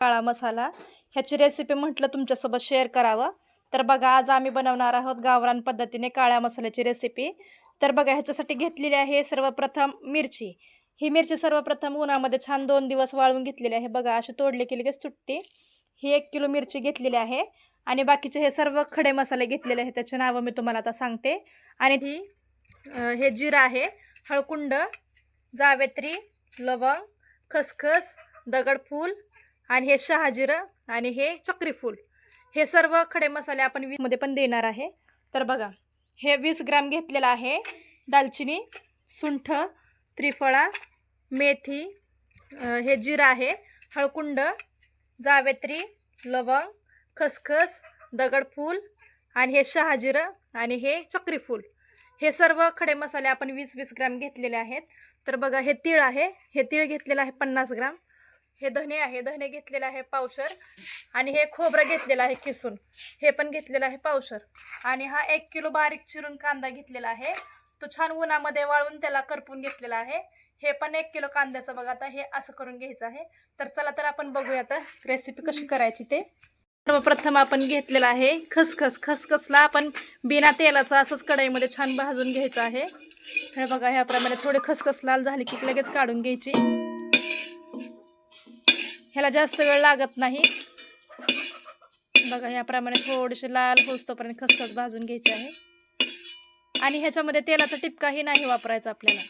काळा मसाला ह्याची रेसिपी म्हटलं तुमच्यासोबत शेअर करावं. तर बघा, आज आम्ही बनवणार आहोत गावरान पद्धतीने काळ्या मसाल्याची रेसिपी. तर बघा, ह्याच्यासाठी घेतलेली आहे सर्वप्रथम मिरची. ही मिरची सर्वप्रथम उन्हामध्ये छान 2 दिवस वाळवून घेतलेली आहे. बघा, अशी तोडली की लगेच तुटते. ही 1 किलो मिरची घेतलेली आहे आणि बाकीचे हे सर्व खडे मसाले घेतलेले आहेत. त्याचे नावं मी तुम्हाला आता सांगते. आणि हे जिरं आहे, हळकुंड, जावेत्री, लवंग, खसखस, दगडफूल आणि हे शहाजिरं आणि हे चक्रीफूल. हे सर्व खडे मसाले आपण 20 मध्ये पण देणार आहे. तर बघा, हे 20 ग्रॅम घेतलेलं आहे. दालचिनी, सुंठ, त्रिफळा, मेथी, हे जिरं आहे, हळकुंड, जावेत्री, लवंग, खसखस, दगडफूल आणि हे शहाजिरं आणि हे चक्रीफूल. हे सर्व खडे मसाले आपण 20-20 ग्रॅम घेतलेले आहेत. तर बघा, हे तीळ आहे, हे तीळ घेतलेलं आहे 50 ग्रॅम. हे धने आहे, धने घेतलेलं आहे पावशर. आणि हे खोबरं घेतलेलं आहे किसून, हे पण घेतलेलं आहे पावशर. आणि हा 1 किलो बारीक चिरून कांदा घेतलेला आहे. तो छान उन्हामध्ये वाळून त्याला करपून घेतलेला आहे. हे पण 1 किलो कांद्याचं बघा, आता हे असं करून घ्यायचं आहे. तर चला तर आपण बघूया आता रेसिपी कशी करायची ते. सर्वप्रथम आपण घेतलेला आहे खसखस. खसखसला आपण बिना तेलाचं असंच कढईमध्ये छान भाजून घ्यायचं आहे. हे बघा, ह्याप्रमाणे थोडे खसखस लाल झाली की लगेच काढून घ्यायची. ह्याला जास्त वेळ लागत नाही. बघा, ह्याप्रमाणे थोडेसे लाल होईस्तोपर्यंत खसखस भाजून घ्यायचे आहे. आणि ह्याच्यामध्ये तेलाचा टिपकाही नाही वापरायचा आपल्याला.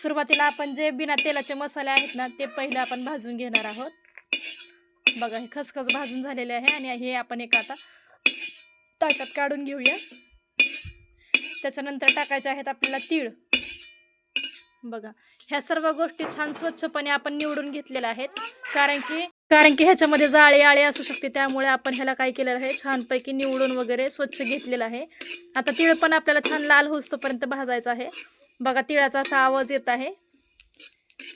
सुरुवातीला आपण जे बिना तेलाचे मसाले आहेत ना, ते पहिले आपण भाजून घेणार आहोत. बघा, हे खसखस भाजून झालेले आहे आणि हे आपण एक आता ताटात काढून घेऊया. त्याच्यानंतर टाकायचे आहेत आपल्याला तीळ. बघा, ह्या सर्व गोष्टी छान स्वच्छपणे आपण निवडून घेतलेल्या आहेत. कारण की ह्याच्यामध्ये जाळे आळे असू शकते, त्यामुळे आपण ह्याला काय केलेलं आहे, छानपैकी निवडून वगैरे स्वच्छ घेतलेलं आहे. आता तीळ पण आपल्याला छान लाल होईस्तोपर्यंत भाजायचं आहे. बघा, तिळाचा असा आवाज येत आहे.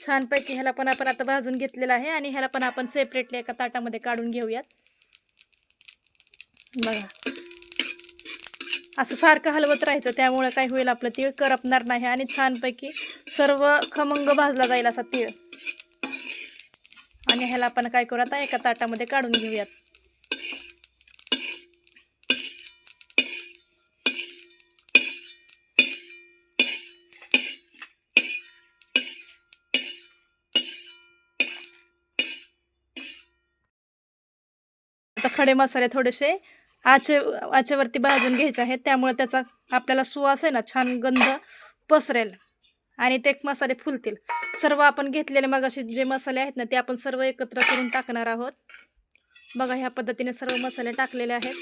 छानपैकी ह्याला पण आपण आता भाजून घेतलेला आहे आणि ह्याला पण आपण सेपरेटली एका ताटामध्ये काढून घेऊयात. बघा, असं सारखं हलवत राहायचं, त्यामुळे काय होईल, आपलं तीळ करपणार नाही आणि छानपैकी सर्व खमंग भाजला जाईल असा तीळ. आणि ह्याला आपण काय करू, आता एका ताटामध्ये काढून घेऊयात. आता खडे मसाले थोडेसे आचेवरती भाजून घ्यायचे आहेत, त्यामुळे त्याचा आपल्याला सुवास आहे ना, छान गंध पसरेल आणि ते मसाले फुलतील. सर्व आपण घेतलेले मगाशी जे मसाले आहेत ना, ते आपण सर्व एकत्र करून टाकणार आहोत. बघा, ह्या पद्धतीने सर्व मसाले टाकलेले आहेत.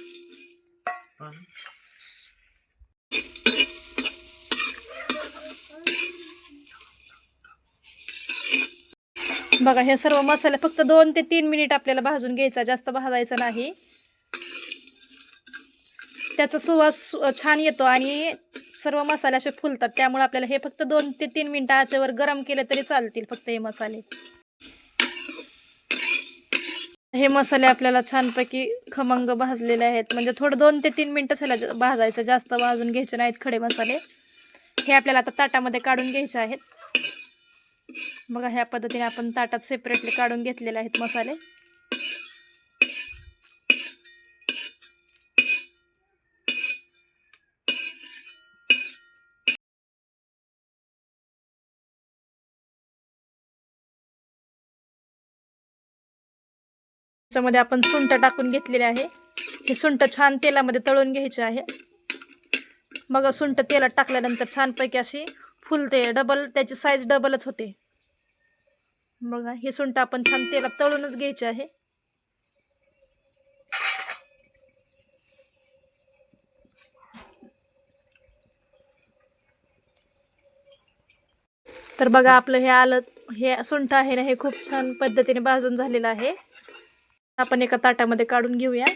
बघा, हे सर्व मसाले फक्त 2 ते 3 मिनिट आपल्याला भाजून घ्यायचा, जास्त भाजायचं नाही. त्याचा सुवास छान येतो आणि सर्व मसाले असे फुलतात, त्यामुळे आपल्याला हे फक्त 2 ते 3 मिनिटं आचेवर गरम केले तरी चालतील फक्त हे मसाले. हे मसाले आपल्याला छानपैकी खमंग भाजलेले आहेत, म्हणजे थोडं 2 ते 3 मिनिटं ह्याला भाजायचं, जास्त भाजून घ्यायचे नाहीत खडे मसाले. हे आपल्याला आता ताटामध्ये काढून घ्यायचे आहेत. बघा, ह्या पद्धतीने आपण ताटात सेपरेटली काढून घेतलेले आहेत मसाले. त्याच्यामध्ये आपण सुंठ टाकून घेतलेले आहे. हे सुंठ छान तेलामध्ये तळून घ्यायचे आहे. बघा, सुंठ तेलात टाकल्यानंतर छानपैकी अशी फुलते, डबल त्याची साईज डबलच होते. बघा, हे सुंठ आपण छान तेलात तळूनच घ्यायचे आहे. तर बघा, आपलं हे सुंठ आहे ना, हे खूप छान पद्धतीने भाजून झालेलं आहे. आपण एका ताटामध्ये काढून घेऊया.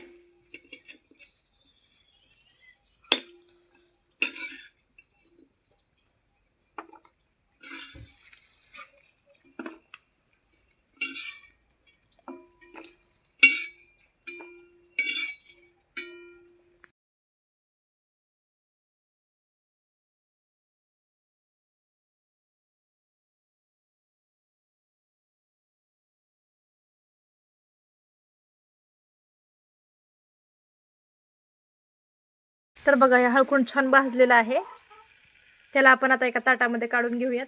तर बघा हे हळकुंड छान भाजलेलं आहे. त्याला आपण आता एका ताटामध्ये काढून घेऊयात.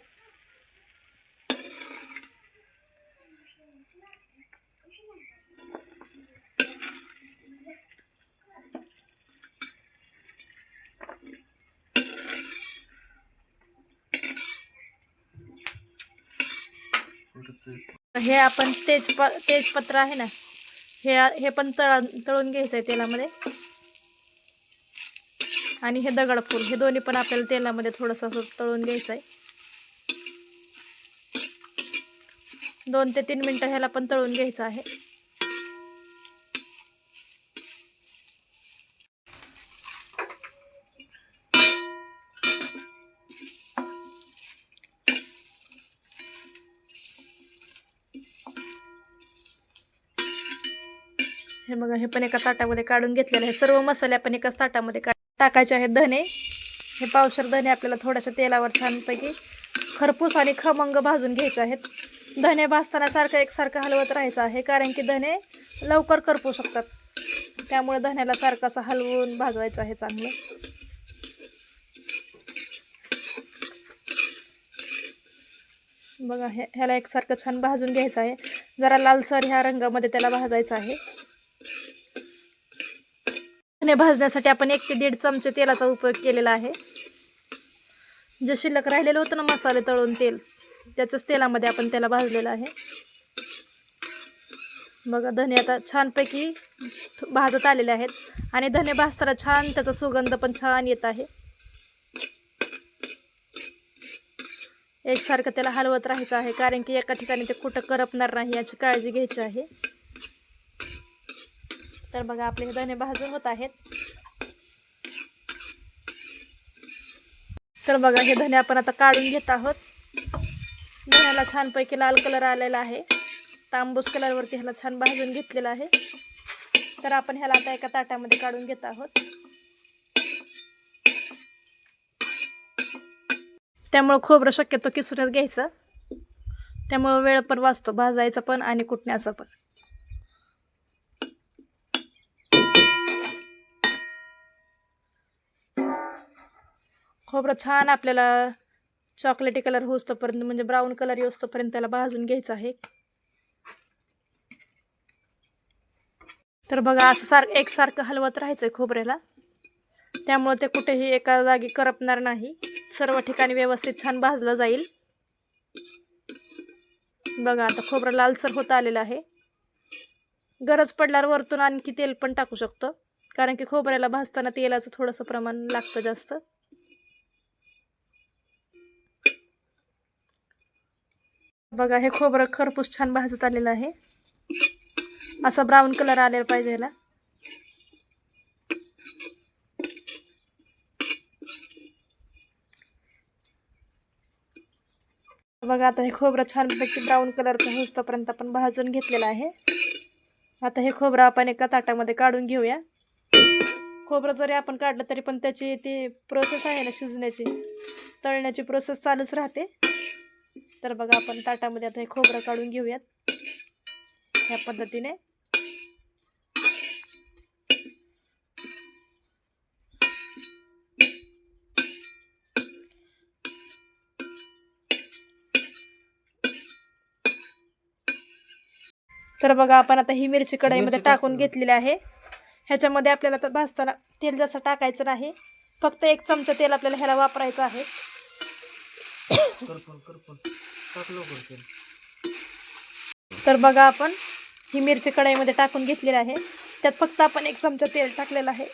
हे आपण तेजपत्र आहे ना, हे पण तळून घ्यायचं आहे तेलामध्ये. आणि हे दगडफूल, हे दोन्ही पण आपल्याला तेलामध्ये थोडंसं असं तळून घ्यायचं आहे. 2 ते 3 मिनटं ह्याला पण तळून घ्यायचं आहे. हे बघा हे पण एका ताटामध्ये काढून घेतलेलं आहे. सर्व मसाले आपण एकाच ताटामध्ये टाकायचे आहेत. धने, हे पावशेर धने आपल्याला थोड्याशा तेलावर छानपैकी खरपूस आणि खमंग भाजून घ्यायचे आहेत. धने भाजताना एकसारखं हलवत राहायचं आहे, कारण की धने लवकर करपू शकतात. त्यामुळे धन्याला सारखं असं हलवून भाजवायचं आहे चांगलं. बघा ह्याला एकसारखं छान भाजून घ्यायचं आहे. जरा लालसर ह्या रंगामध्ये त्याला भाजायचं आहे. धने भाजण्यासाठी आपण 1 ते 1.5 चमचे तेलाचा उपयोग केलेला आहे. जे शिल्लक राहिलेलं होतं ना मसाले तळून तेल, त्याच्याच तेलामध्ये आपण त्याला भाजलेलं आहे. बघा धने आता छानपैकी भाजत आलेले आहेत आणि धने भाजताना छान त्याचा सुगंध पण छान येत आहे. एकसारखं त्याला हलवत राहायचं आहे, कारण की एका ठिकाणी ते कुठं करपणार नाही याची काळजी घ्यायची आहे. तर बघा आपले धने भाजून होत आहेत. तर बघा हे धने आपण आता काढून घेत आहोत. धन्याला छानपैकी लाल कलर आलेला आहे. तांबूस कलरवरती ह्याला छान भाजून घेतलेला आहे. तर आपण ह्याला आता एका ताटामध्ये काढून घेत आहोत. त्यामुळं खोबरं शक्यतो किसूनच घ्यायचं, त्यामुळं वेळ पण वाचतो भाजायचा पण आणि कुटण्याचा पण. खोबरं छान आपल्याला चॉकलेटी कलर होईस्तोपर्यंत, म्हणजे ब्राऊन कलर येऊस्तोपर्यंत त्याला भाजून घ्यायचं आहे. तर बघा असं एकसारखं हलवत राहायचं आहे खोबऱ्याला, त्यामुळे ते कुठेही एका जागी करपणार नाही. सर्व ठिकाणी व्यवस्थित छान भाजलं जाईल. बघा आता खोबरं लालसर होत आलेलं आहे. गरज पडल्यावर वरतून आणखी तेल पण टाकू शकतो, कारण की खोबऱ्याला भाजताना तेलाचं थोडंसं प्रमाण लागतं जास्त. बघा हे खोबरं खरपूस छान भाजत आलेलं आहे. असा ब्राऊन कलर आलेला पाहिजे ह्याला. बघा आता हे खोबरं छानपैकी ब्राऊन कलरचं होईस्तोपर्यंत आपण भाजून घेतलेलं आहे. आता हे खोबरं आपण एका ताटामध्ये काढून घेऊया. खोबरं जरी आपण काढलं तरी पण त्याची ती प्रोसेस आहे ना शिजण्याची, तळण्याची प्रोसेस चालूच राहते. तर बघा आपण ताटामध्ये आता हे खोबरं काढून घेऊयात ह्या पद्धतीने. तर बघा आपण आता ही मिरची कढईमध्ये टाकून घेतलेली आहे. ह्याच्यामध्ये आपल्याला तर भाजताना तेल जास्त टाकायचं नाही, फक्त 1 चमचा तेल आपल्याला ह्याला वापरायचं आहे. तर बघा आपण ही मिरची कढईमध्ये टाकून घेतलेली आहे. त्यात फक्त आपण 1 चमचा तेल टाकलेलं आहे.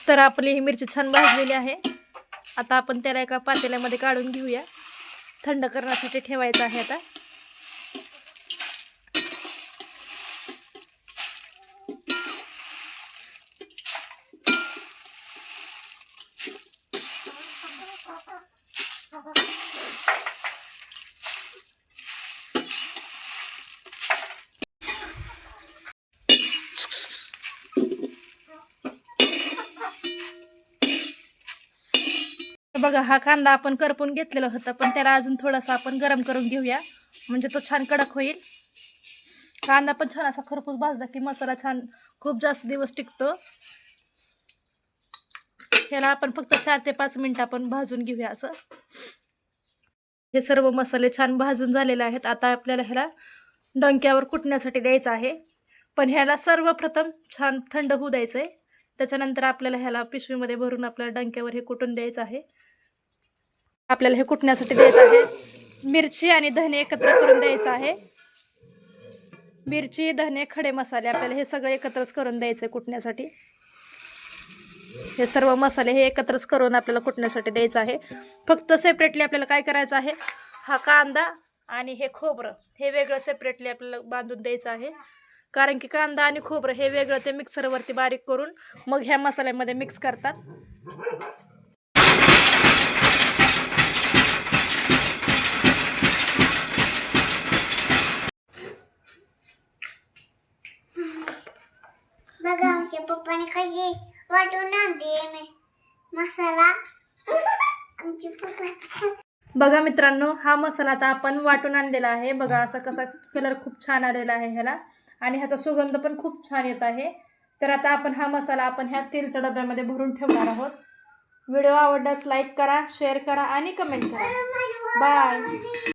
तर आपली ही मिरची छान भाजलेली आहे. आता आपण त्याला एका पातेल्यामध्ये काढून घेऊया. थंड करण्यासाठी ठेवायचं आहे आता. बघा हा कांदा आपण करपून घेतलेला होता, पण त्याला अजून थोडासा आपण गरम करून घेऊया, म्हणजे तो छान कडक होईल. कांदा पण छान असा खरपूस भाजला की मसाला छान खूप जास्त दिवस टिकतो. ह्याला आपण फक्त 4 ते 5 मिनिटं आपण भाजून घेऊया असं. हे सर्व मसाले छान भाजून झालेले आहेत. आता आपल्याला ह्याला डंक्यावर कुटण्यासाठी द्यायचं आहे. पण ह्याला सर्वप्रथम छान थंड होऊ द्यायचं आहे. त्याच्यानंतर आपल्याला ह्याला पिशवीमध्ये भरून आपल्याला डंक्यावर हे कुटून द्यायचं आहे. आपल्याला हे कुटण्यासाठी द्यायचं आहे. मिरची आणि धने एकत्र करून द्यायचं आहे. मिरची, धने, खडे मसाले आपल्याला हे सगळं एकत्रच करून द्यायचं आहे कुटण्यासाठी. हे सर्व मसाले हे एकत्रच करून आपल्याला कुटण्यासाठी द्यायचं आहे. फक्त सेपरेटली आपल्याला काय करायचं आहे, हा कांदा आणि हे खोबरं हे वेगळं सेपरेटली आपल्याला बांधून द्यायचं आहे. कारण की कांदा आणि खोबरं हे वेगळं ते मिक्सरवरती बारीक करून मग ह्या मसाल्यामध्ये मिक्स करतात. बघा आमच्या पप्पाने कशी वाटून आणली मसाला. आमचे पप्पा बघा मित्रांनो, हा मसाला आता आपण वाटून आणलेला आहे. बघा असा कसा कलर खूप छान आलेला आहे ह्याला आणि ह्याचा सुगंध पण खूप छान येत आहे. तर आता आपण हा मसाला आपण ह्या स्टीलच्या डब्यामध्ये भरून ठेवणार आहोत. व्हिडिओ आवडल्यास लाईक करा, शेअर करा आणि कमेंट करा. बाय.